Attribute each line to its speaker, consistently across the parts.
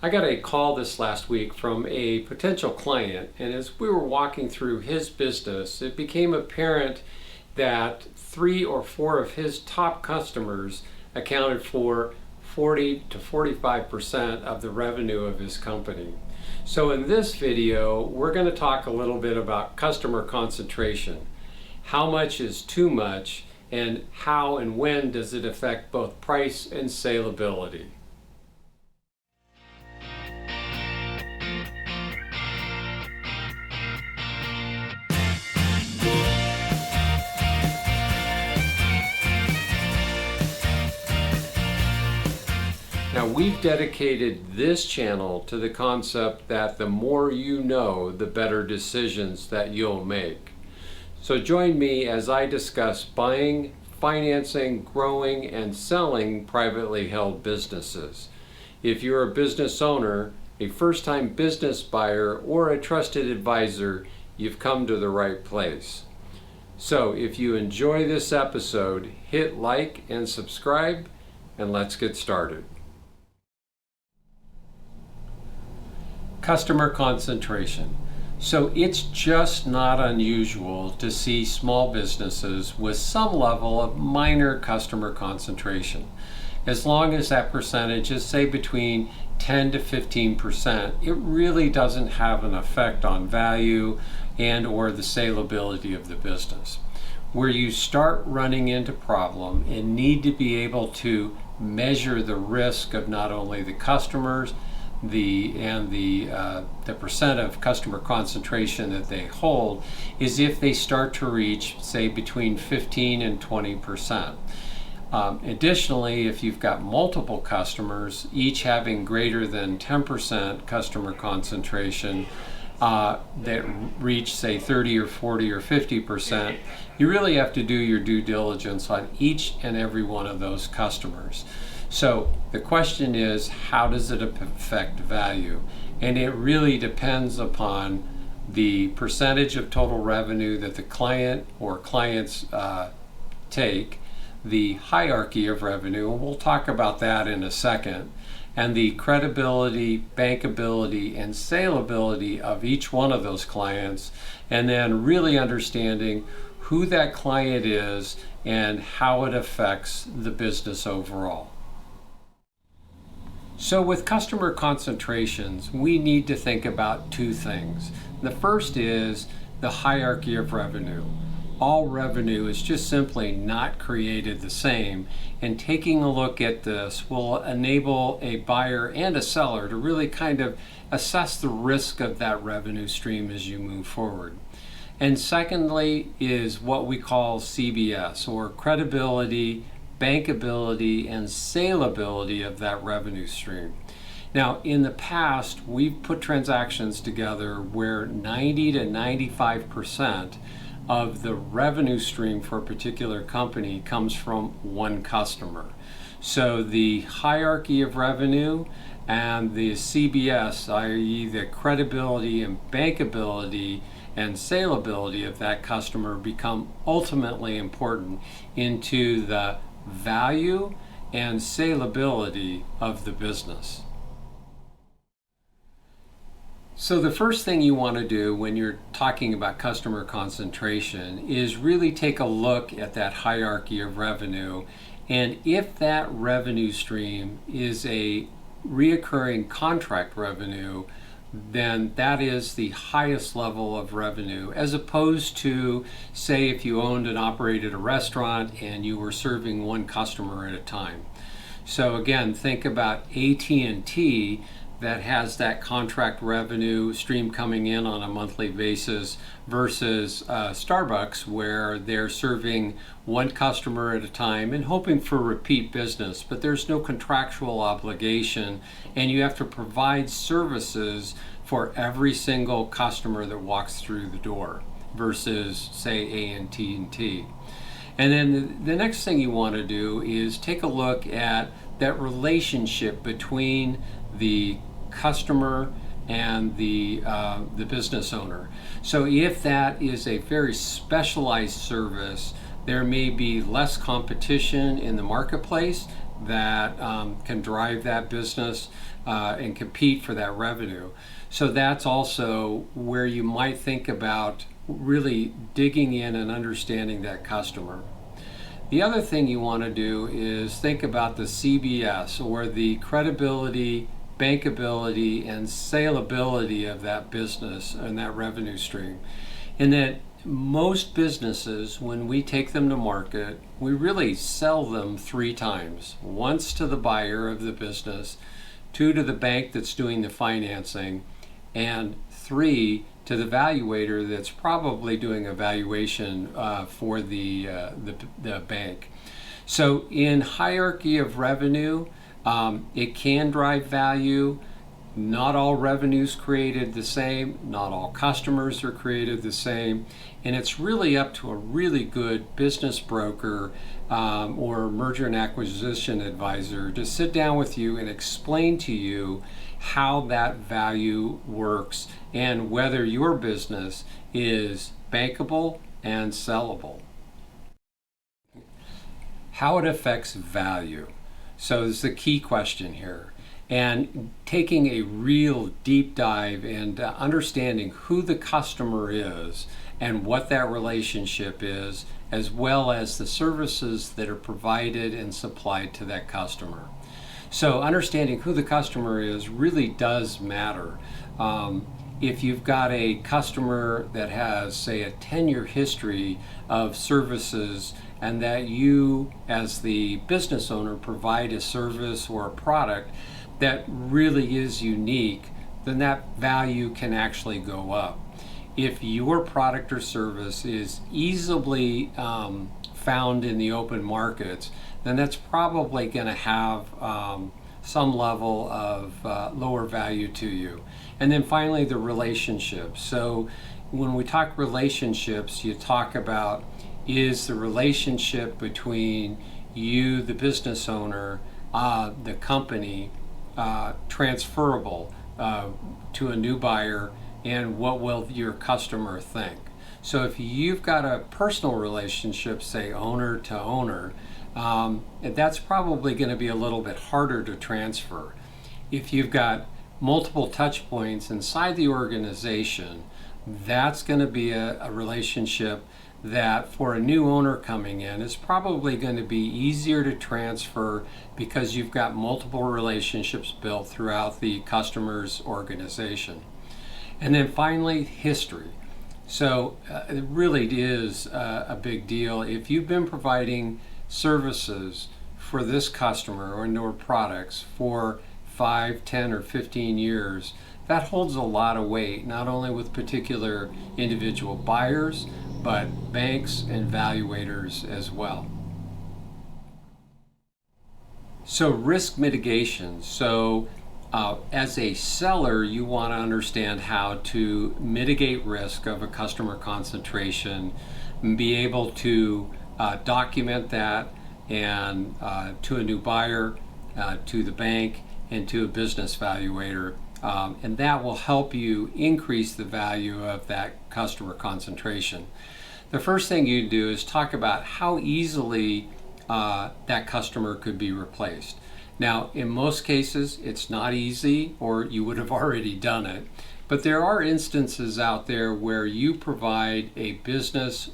Speaker 1: I got a call this last week from a potential client, and as we were walking through his business, it became apparent that 3 or 4 of his top customers accounted for 40 to 45% of the revenue of his company. So in this video, we're going to talk a little bit about customer concentration. How much is too much, and how and when does it affect both price and salability? Now, we've dedicated this channel to the concept that the more you know, the better decisions that you'll make. So join me as I discuss buying, financing, growing, and selling privately held businesses. If you're a business owner, a first-time business buyer, or a trusted advisor, you've come to the right place. So if you enjoy this episode, hit like and subscribe, and let's get started. Customer concentration. So it's just not unusual to see small businesses with some level of minor customer concentration. As long as that percentage is, say, between 10 to 15%, it really doesn't have an effect on value and or the salability of the business. Where you start running into problem and need to be able to measure the risk of not only the customers, the percent of customer concentration that they hold, is if they start to reach, say, between 15 and 20%. Additionally, if you've got multiple customers, each having greater than 10% customer concentration, that reach, say, 30 or 40 or 50%, you really have to do your due diligence on each and every one of those customers. So the question is, how does it affect value? And it really depends upon the percentage of total revenue that the client or clients take, the hierarchy of revenue, and we'll talk about that in a second, and the credibility, bankability, and salability of each one of those clients, and then really understanding who that client is and how it affects the business overall. So with customer concentrations, we need to think about 2 things. The first is the hierarchy of revenue. All revenue is just simply not created the same, and taking a look at this will enable a buyer and a seller to really kind of assess the risk of that revenue stream as you move forward. And secondly is what we call CBS, or credibility, bankability, and salability of that revenue stream. Now, in the past, we've put transactions together where 90 to 95% of the revenue stream for a particular company comes from one customer. So the hierarchy of revenue and the CBS, i.e. the credibility and bankability and salability of that customer, become ultimately important into the value and salability of the business. So the first thing you want to do when you're talking about customer concentration is really take a look at that hierarchy of revenue, and if that revenue stream is a reoccurring contract revenue, then that is the highest level of revenue, as opposed to, say, if you owned and operated a restaurant and you were serving one customer at a time. So again, think about AT&T that has that contract revenue stream coming in on a monthly basis versus Starbucks, where they're serving one customer at a time and hoping for repeat business, but there's no contractual obligation, and you have to provide services for every single customer that walks through the door versus, say, AT&T. And then the next thing you want to do is take a look at that relationship between the customer and the business owner. So if that is a very specialized service, there may be less competition in the marketplace. that can drive that business and compete for that revenue. So that's also where you might think about really digging in and understanding that customer. The other thing you want to do is think about the CBS, or the credibility, bankability, and salability of that business and that revenue stream. In that most businesses, when we take them to market, we really sell them 3 times. Once to the buyer of the business, 2 to the bank that's doing the financing, and 3 to the valuator that's probably doing a valuation for the bank. So in hierarchy of revenue, it can drive value. Not all revenues created the same, not all customers are created the same, and it's really up to a really good business broker or merger and acquisition advisor to sit down with you and explain to you how that value works and whether your business is bankable and sellable. How it affects value. So this is the key question here. And taking a real deep dive into understanding who the customer is and what that relationship is, as well as the services that are provided and supplied to that customer. So understanding who the customer is really does matter. If you've got a customer that has, say, a 10-year history of services, and that you, as the business owner, provide a service or a product that really is unique, then that value can actually go up. If your product or service is easily found in the open markets, then that's probably going to have some level of lower value to you. And then finally, the relationships. So when we talk relationships, you talk about, is the relationship between you, the business owner, the company, transferable to a new buyer, and what will your customer think? So if you've got a personal relationship, say owner to owner, that's probably going to be a little bit harder to transfer. If you've got multiple touch points inside the organization, that's going to be a relationship that for a new owner coming in is probably going to be easier to transfer because you've got multiple relationships built throughout the customer's organization. And then finally, history. So it really is a big deal. If you've been providing services for this customer or products for 5, 10, or 15 years, that holds a lot of weight, not only with particular individual buyers, but banks and valuators as well. So risk mitigation. So as a seller, you want to understand how to mitigate risk of a customer concentration, and be able to document that and to a new buyer, to the bank, and to a business valuator. And that will help you increase the value of that customer concentration. The first thing you do is talk about how easily that customer could be replaced. Now, in most cases, it's not easy, or you would have already done it. But there are instances out there where you provide a business,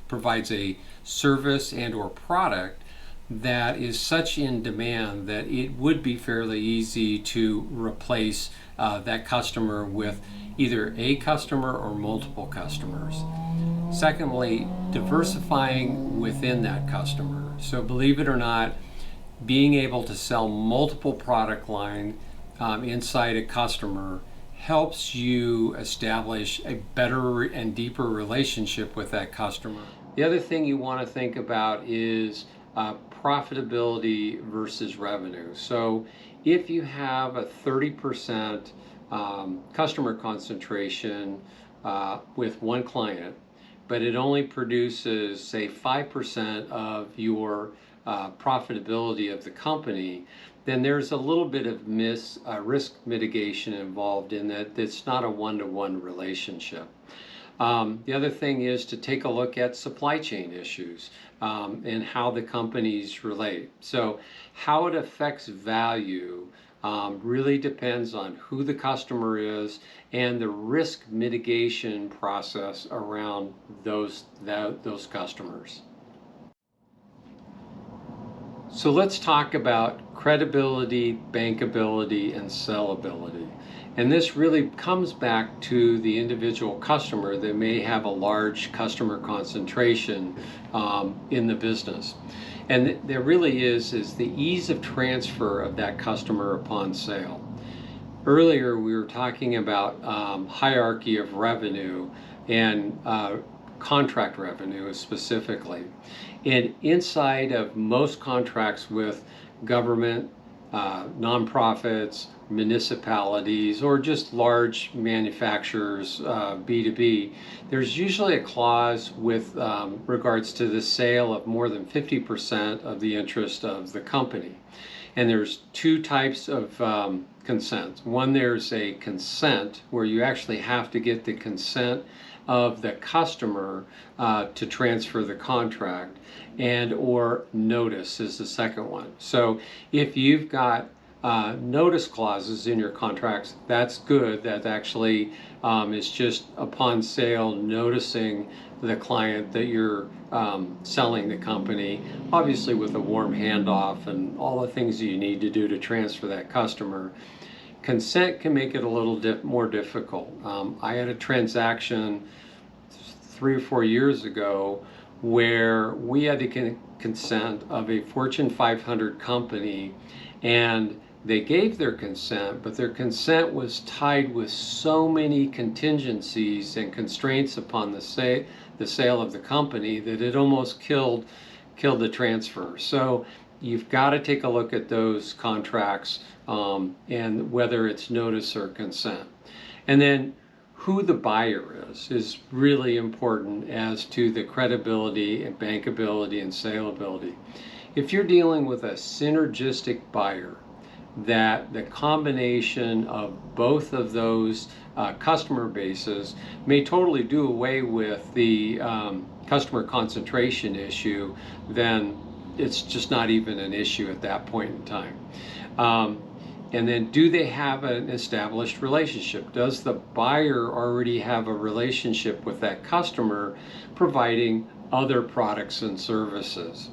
Speaker 1: provides a service and or product that is such in demand that it would be fairly easy to replace that customer with either a customer or multiple customers. Secondly, diversifying within that customer. So believe it or not, being able to sell multiple product line inside a customer helps you establish a better and deeper relationship with that customer. The other thing you want to think about is profitability versus revenue. So if you have a 30% customer concentration with one client, but it only produces, say, 5% of your profitability of the company, then there's a little bit of risk mitigation involved in that. It's not a one-to-one relationship. The other thing is to take a look at supply chain issues and how the companies relate. So how it affects value really depends on who the customer is and the risk mitigation process around those customers. So let's talk about credibility, bankability, and sellability. And this really comes back to the individual customer that may have a large customer concentration in the business. And there really is the ease of transfer of that customer upon sale. Earlier we were talking about hierarchy of revenue and contract revenue specifically. And inside of most contracts with government, nonprofits, municipalities, or just large manufacturers, B2B, there's usually a clause with regards to the sale of more than 50% of the interest of the company. And there's two types of consent. One, there's a consent where you actually have to get the consent of the customer to transfer the contract, and or notice is the second one. So if you've got notice clauses in your contracts, that's good. That actually is just upon sale noticing the client that you're selling the company, obviously with a warm handoff and all the things that you need to do to transfer that customer. Consent can make it a little more difficult. I had a transaction 3 or 4 years ago where we had the consent of a Fortune 500 company, and they gave their consent, but their consent was tied with so many contingencies and constraints upon the sale of the company that it almost killed the transfer. So you've got to take a look at those contracts and whether it's notice or consent. And then who the buyer is really important as to the credibility and bankability and salability. If you're dealing with a synergistic buyer, that the combination of both of those customer bases may totally do away with the customer concentration issue, then it's just not even an issue at that point in time. And then, do they have an established relationship? Does the buyer already have a relationship with that customer providing other products and services?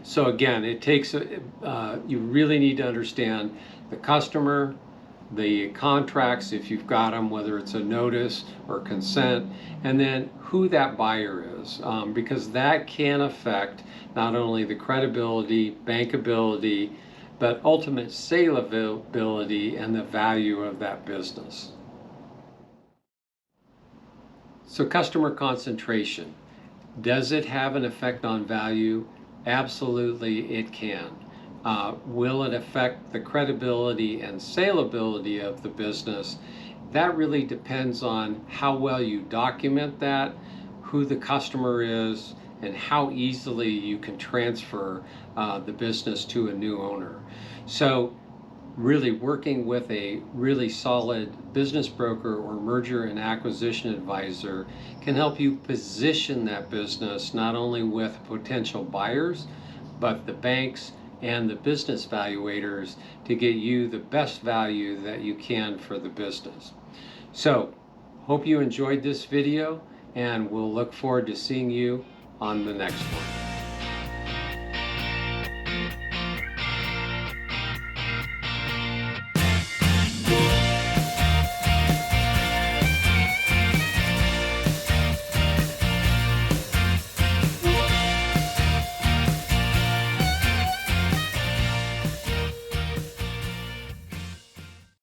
Speaker 1: So again, it takes, you really need to understand the customer, the contracts, if you've got them, whether it's a notice or consent, and then who that buyer is, because that can affect not only the credibility, bankability, but ultimate salability and the value of that business. So customer concentration, does it have an effect on value? Absolutely, it can. Will it affect the credibility and salability of the business? That really depends on how well you document that, who the customer is, and how easily you can transfer the business to a new owner. So really working with a really solid business broker or merger and acquisition advisor can help you position that business not only with potential buyers, but the banks and the business valuators to get you the best value that you can for the business. So hope you enjoyed this video, and we'll look forward to seeing you on the next one.